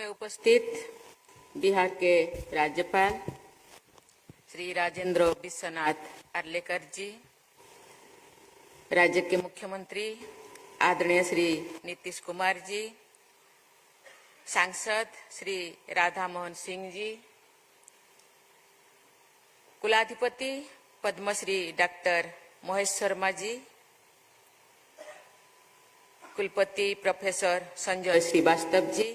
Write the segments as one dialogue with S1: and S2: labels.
S1: में उपस्थित बिहार के राज्यपाल श्री राजेंद्र विश्वनाथ अर्लेकर जी, राज्य के मुख्यमंत्री आदरणीय श्री नीतीश कुमार जी, सांसद श्री राधा मोहन सिंह जी, कुलाधिपति पद्मश्री डॉक्टर महेश शर्मा जी, कुलपति प्रोफेसर संजय श्रीवास्तव जी,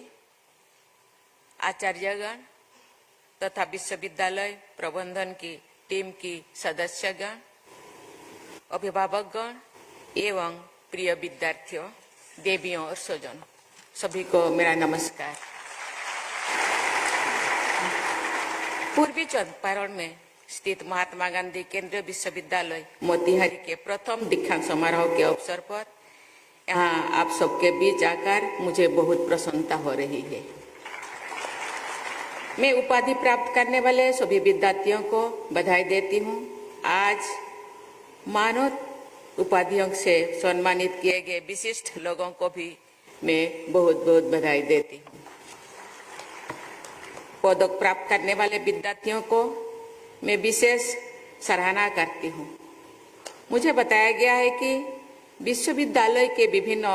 S1: आचार्यगण तथा विश्वविद्यालय प्रबंधन की टीम की सदस्यगण, अभिभावकगण एवं प्रिय विद्यार्थियों, देवियों और स्वजनों, सभी को मेरा नमस्कार। पूर्वी चंपारण में स्थित महात्मा गांधी केंद्रीय विश्वविद्यालय मोतिहारी के प्रथम दीक्षांत समारोह के अवसर पर यहाँ आप सबके बीच आकर मुझे बहुत प्रसन्नता हो रही है। मैं उपाधि प्राप्त करने वाले सभी विद्यार्थियों को बधाई देती हूँ। आज मानद उपाधियों से सम्मानित किए गए विशिष्ट लोगों को भी मैं बहुत बहुत बधाई देती हूँ। पदक प्राप्त करने वाले विद्यार्थियों को मैं विशेष सराहना करती हूँ। मुझे बताया गया है कि विश्वविद्यालय के विभिन्न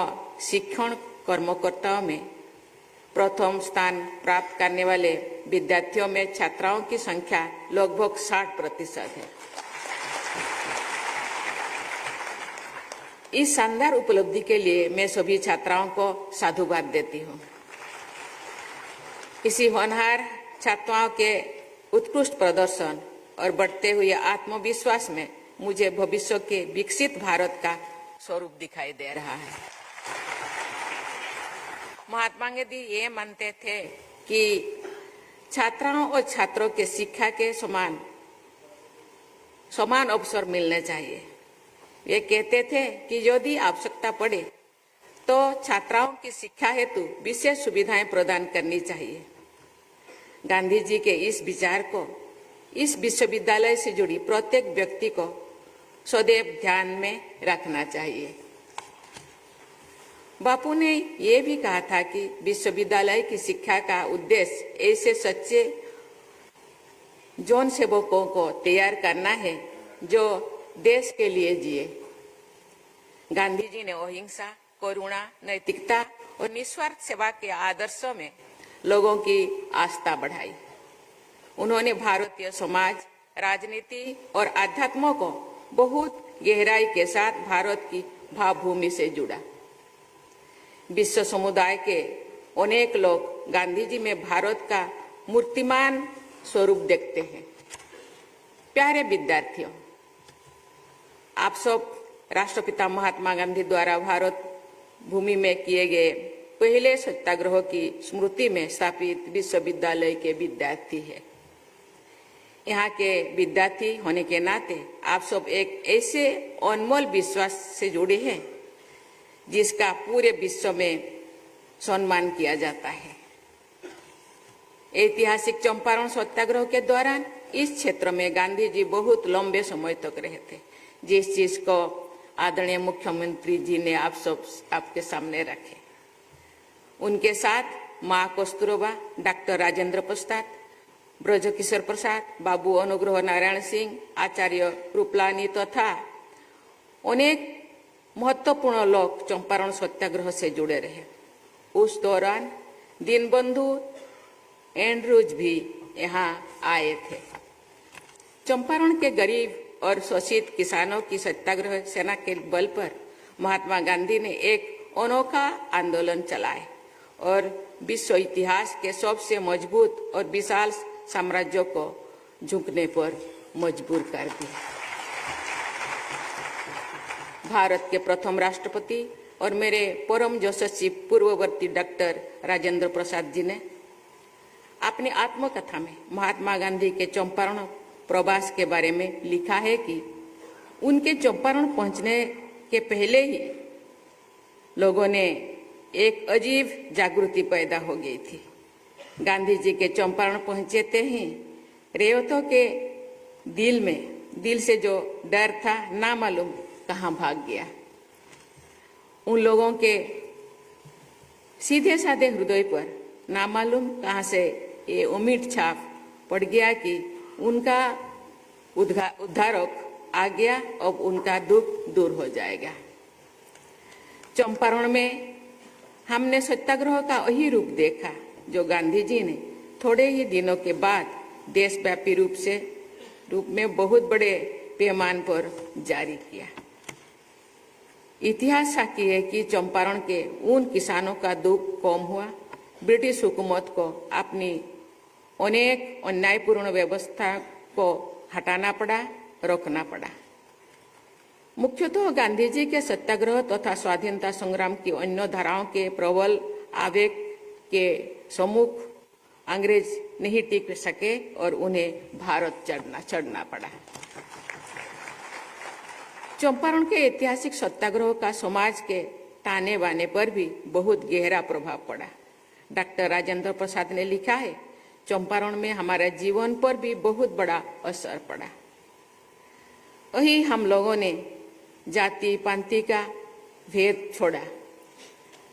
S1: शिक्षण कर्मकर्ताओं में प्रथम स्थान प्राप्त करने वाले विद्यार्थियों में छात्राओं की संख्या लगभग 60% है। इस शानदार उपलब्धि के लिए मैं सभी छात्राओं को साधुवाद देती हूँ। इसी होनहार छात्राओं के उत्कृष्ट प्रदर्शन और बढ़ते हुए आत्मविश्वास में मुझे भविष्य के विकसित भारत का स्वरूप दिखाई दे रहा है। महात्मा गांधी ये मानते थे कि छात्राओं और छात्रों के शिक्षा के समान अवसर मिलने चाहिए। वे कहते थे कि यदि आवश्यकता पड़े तो छात्राओं की शिक्षा हेतु विशेष सुविधाएं प्रदान करनी चाहिए। गांधी जी के इस विचार को इस विश्वविद्यालय से जुड़ी प्रत्येक व्यक्ति को सदैव ध्यान में रखना चाहिए। बापू ने यह भी कहा था कि विश्वविद्यालय की शिक्षा का उद्देश्य ऐसे सच्चे जौन सेवकों को तैयार करना है जो देश के लिए जिए। गांधी जी ने अहिंसा, करुणा, नैतिकता और निस्वार्थ सेवा के आदर्शों में लोगों की आस्था बढ़ाई। उन्होंने भारतीय समाज, राजनीति और अध्यात्म को बहुत गहराई के साथ भारत की भावभूमि से जुड़ा। विश्व समुदाय के अनेक लोग गांधी जी में भारत का मूर्तिमान स्वरूप देखते हैं। प्यारे विद्यार्थियों, आप सब राष्ट्रपिता महात्मा गांधी द्वारा भारत भूमि में किए गए पहले सत्याग्रह की स्मृति में स्थापित विश्वविद्यालय के विद्यार्थी हैं। यहाँ के विद्यार्थी होने के नाते आप सब एक ऐसे अनमोल विश्वास से जुड़े हैं जिसका पूरे विश्व में सम्मान किया जाता है। ऐतिहासिक चंपारण सत्याग्रह के दौरान इस क्षेत्र में गांधी जी बहुत लंबे समय तक रहे थे, जिस चीज को आदरणीय मुख्यमंत्री जी ने आपके सामने रखे। उनके साथ माँ कस्तूरबा, डॉक्टर राजेंद्र प्रसाद, ब्रजकिशोर प्रसाद, बाबू अनुग्रह नारायण सिंह, आचार्य कृपलानी तथा अनेक महत्वपूर्ण लोग चंपारण सत्याग्रह से जुड़े रहे। उस दौरान दीनबंधु एंड्रूज भी यहाँ आए थे। चंपारण के गरीब और शोषित किसानों की सत्याग्रह सेना के बल पर महात्मा गांधी ने एक अनोखा आंदोलन चलाए और विश्व इतिहास के सबसे मजबूत और विशाल साम्राज्यों को झुकने पर मजबूर कर दिया। भारत के प्रथम राष्ट्रपति और मेरे परम यशस्वी पूर्ववर्ती डॉक्टर राजेंद्र प्रसाद जी ने अपनी आत्मकथा में महात्मा गांधी के चंपारण प्रवास के बारे में लिखा है कि उनके चंपारण पहुंचने के पहले ही लोगों ने एक अजीब जागृति पैदा हो गई थी। गांधी जी के चंपारण पहुंचते ही रेवतों के दिल से जो डर था ना मालूम कहाँ भाग गया। उन लोगों के सीधे साधे हृदय पर ना मालूम कहाँ से ये उम्मीद छाप पड़ गया कि उनका उद्धारक आ गया, अब उनका दुख दूर हो जाएगा। चंपारण में हमने सत्याग्रह का वही रूप देखा जो गांधी जी ने थोड़े ही दिनों के बाद देशव्यापी रूप में बहुत बड़े पैमाने पर जारी किया। इतिहास साक्षी है कि चंपारण के उन किसानों का दुख कम हुआ। ब्रिटिश हुकूमत को अपनी अनेक अन्यायपूर्ण व्यवस्था को हटाना पड़ा, रोकना पड़ा। मुख्यतः गांधी जी के सत्याग्रह तथा स्वाधीनता संग्राम की अन्य धाराओं के प्रबल आवेग के सम्मुख अंग्रेज नहीं टिक सके और उन्हें भारत चढ़ना पड़ा। चंपारण के ऐतिहासिक सत्याग्रह का समाज के ताने बाने पर भी बहुत गहरा प्रभाव पड़ा। डॉक्टर राजेंद्र प्रसाद ने लिखा है, चंपारण में हमारे जीवन पर भी बहुत बड़ा असर पड़ा। वही हम लोगों ने जाति पांति का भेद छोड़ा।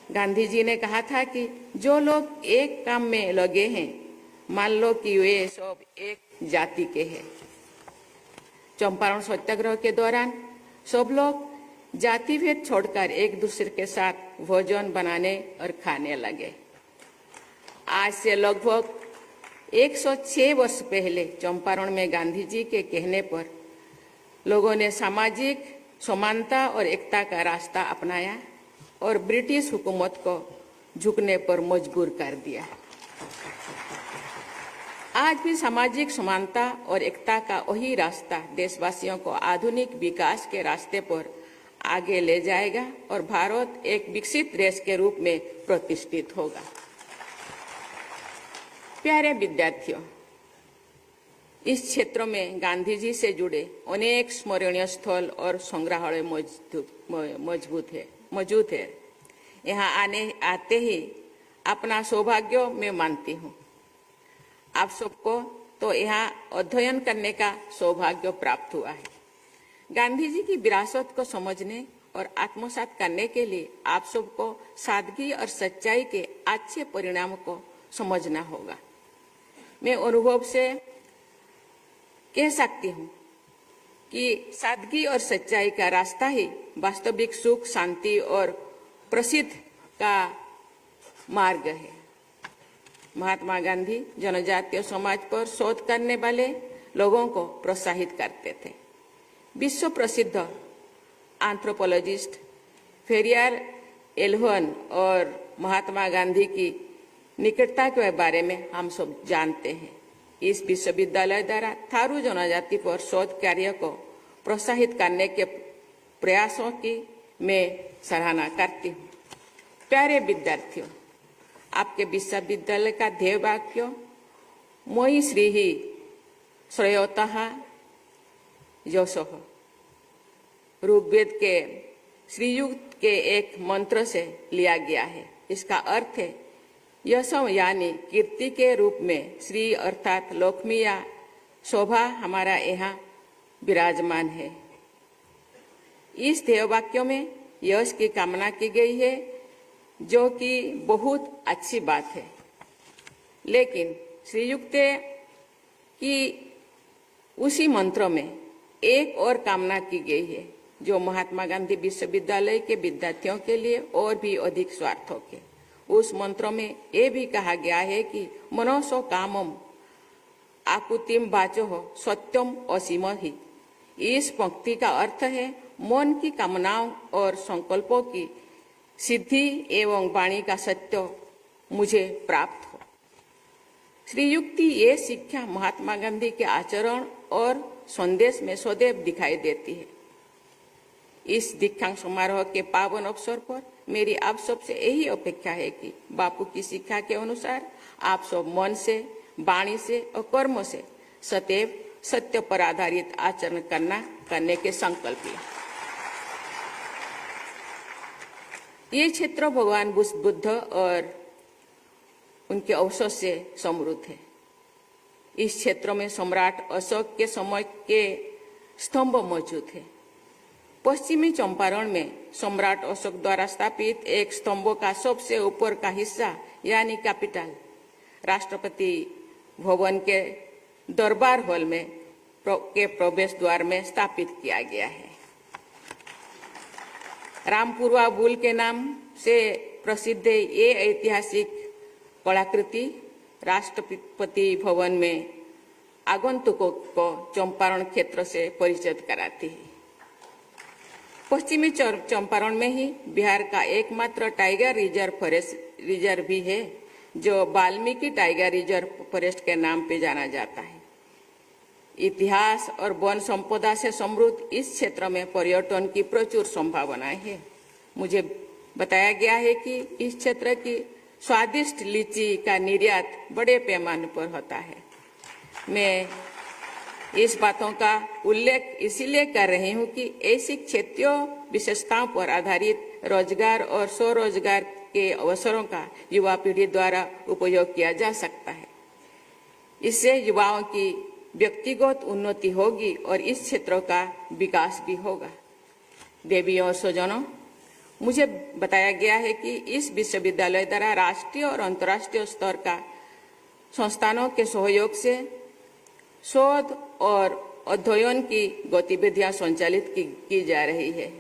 S1: गांधी जी ने कहा था कि जो लोग एक काम में लगे हैं, मान लो कि वे सब एक जाति के हैं। चंपारण सत्याग्रह के दौरान सब लोग जाति भेद छोड़कर एक दूसरे के साथ भोजन बनाने और खाने लगे। आज से लगभग 106 वर्ष पहले चंपारण में गांधी जी के कहने पर लोगों ने सामाजिक समानता और एकता का रास्ता अपनाया और ब्रिटिश हुकूमत को झुकने पर मजबूर कर दिया। आज भी सामाजिक समानता और एकता का वही रास्ता देशवासियों को आधुनिक विकास के रास्ते पर आगे ले जाएगा और भारत एक विकसित देश के रूप में प्रतिष्ठित होगा। प्यारे विद्यार्थियों, इस क्षेत्र में गांधी जी से जुड़े अनेक स्मरणीय स्थल और संग्रहालय मौजूद है। यहाँ आते ही अपना सौभाग्य मैं मानती हूँ। आप सबको तो यहाँ अध्ययन करने का सौभाग्य प्राप्त हुआ है। गांधी जी की विरासत को समझने और आत्मसात करने के लिए आप सबको सादगी और सच्चाई के अच्छे परिणाम को समझना होगा। मैं अनुभव से कह सकती हूँ कि सादगी और सच्चाई का रास्ता ही वास्तविक सुख, शांति और प्रसिद्ध का मार्ग है। महात्मा गांधी जनजातीय समाज पर शोध करने वाले लोगों को प्रोत्साहित करते थे। विश्व प्रसिद्ध एंथ्रोपोलॉजिस्ट फेरियर एल्वन और महात्मा गांधी की निकटता के बारे में हम सब जानते हैं। इस विश्वविद्यालय द्वारा थारू जनजाति पर शोध कार्य को प्रोत्साहित करने के प्रयासों की मैं सराहना करती हूँ। प्यारे विद्यार्थियों, आपके विश्वविद्यालय का ध्येय वाक्य मोई श्रीः श्रेयोतः यशः ऋग्वेद के श्रीयुक्त के एक मंत्र से लिया गया है। इसका अर्थ है यश यानी कीर्ति के रूप में श्री अर्थात लक्ष्मी या शोभा हमारा यहाँ विराजमान है। इस ध्येय वाक्य में यश की कामना की गई है, जो कि बहुत अच्छी बात है। लेकिन श्रीयुक्त की उसी मंत्र में एक और कामना की गई है, जो महात्मा गांधी विश्वविद्यालय के विद्यार्थियों के लिए और भी अधिक स्वार्थक है। उस मंत्र में ये भी कहा गया है कि मनोसो कामम आकुतिम वाचो सत्यम असीमहि। इस पंक्ति का अर्थ है मन की कामनाओं और संकल्पों की सिद्धि एवं वाणी का सत्य मुझे प्राप्त हो। श्रीयुक्ति ये शिक्षा महात्मा गांधी के आचरण और संदेश में सदैव दिखाई देती है। इस दीक्षांत समारोह के पावन अवसर पर मेरी आप सबसे यही अपेक्षा है कि बापू की शिक्षा के अनुसार आप सब मन से, वाणी से और कर्म से सदैव सत्य पर आधारित आचरण करने के संकल्प लें। ये क्षेत्र भगवान बुद्ध और उनके अवसर से समृद्ध है। इस क्षेत्र में सम्राट अशोक के समय के स्तंभ मौजूद है। पश्चिमी चंपारण में सम्राट अशोक द्वारा स्थापित एक स्तंभ का सबसे ऊपर का हिस्सा यानी कैपिटल राष्ट्रपति भवन के दरबार हॉल में के प्रवेश द्वार में स्थापित किया गया है। रामपुरवा बुल के नाम से प्रसिद्ध ये ऐतिहासिक कलाकृति राष्ट्रपति भवन में आगंतुकों को चंपारण क्षेत्र से परिचित कराती है। पश्चिमी चंपारण में ही बिहार का एकमात्र टाइगर रिजर्व भी है, जो वाल्मीकि टाइगर रिजर्व फॉरेस्ट के नाम पे जाना जाता है। इतिहास और वन संपदा से समृद्ध इस क्षेत्र में पर्यटन की प्रचुर संभावनाएं है। मुझे बताया गया है कि इस क्षेत्र की स्वादिष्ट लीची का निर्यात बड़े पैमाने पर होता है। मैं इस बातों का उल्लेख इसलिए कर रही हूँ कि ऐसी क्षेत्रीय विशेषताओं पर आधारित रोजगार और स्वरोजगार के अवसरों का युवा पीढ़ी द्वारा उपयोग किया जा सकता है। इससे युवाओं की व्यक्तिगत उन्नति होगी और इस क्षेत्रों का विकास भी होगा। देवियों और स्वजनों, मुझे बताया गया है कि इस विश्वविद्यालय द्वारा राष्ट्रीय और अंतर्राष्ट्रीय स्तर का संस्थानों के सहयोग से शोध और अध्ययन की गतिविधियां संचालित की जा रही है।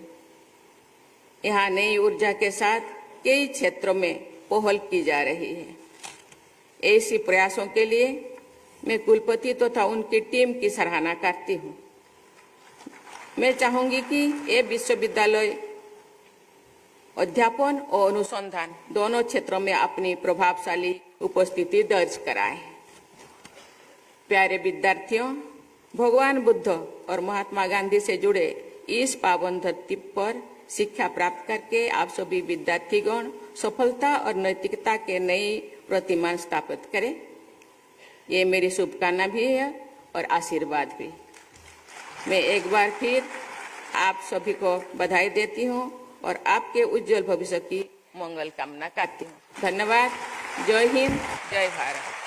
S1: यहाँ नई ऊर्जा के साथ कई क्षेत्रों में पहल की जा रही है। ऐसे प्रयासों के लिए मैं कुलपति तथा उनकी टीम की सराहना करती हूँ। मैं चाहूंगी कि ये विश्वविद्यालय अध्यापन और अनुसंधान दोनों क्षेत्रों में अपनी प्रभावशाली उपस्थिति दर्ज कराए। प्यारे विद्यार्थियों, भगवान बुद्ध और महात्मा गांधी से जुड़े इस पावन धरती पर शिक्षा प्राप्त करके आप सभी विद्यार्थीगण सफलता और नैतिकता के नई प्रतिमान स्थापित करें। ये मेरी शुभकामना भी है और आशीर्वाद भी। मैं एक बार फिर आप सभी को बधाई देती हूँ और आपके उज्जवल भविष्य की मंगल कामना करती हूँ। धन्यवाद। जय हिंद, जय भारत।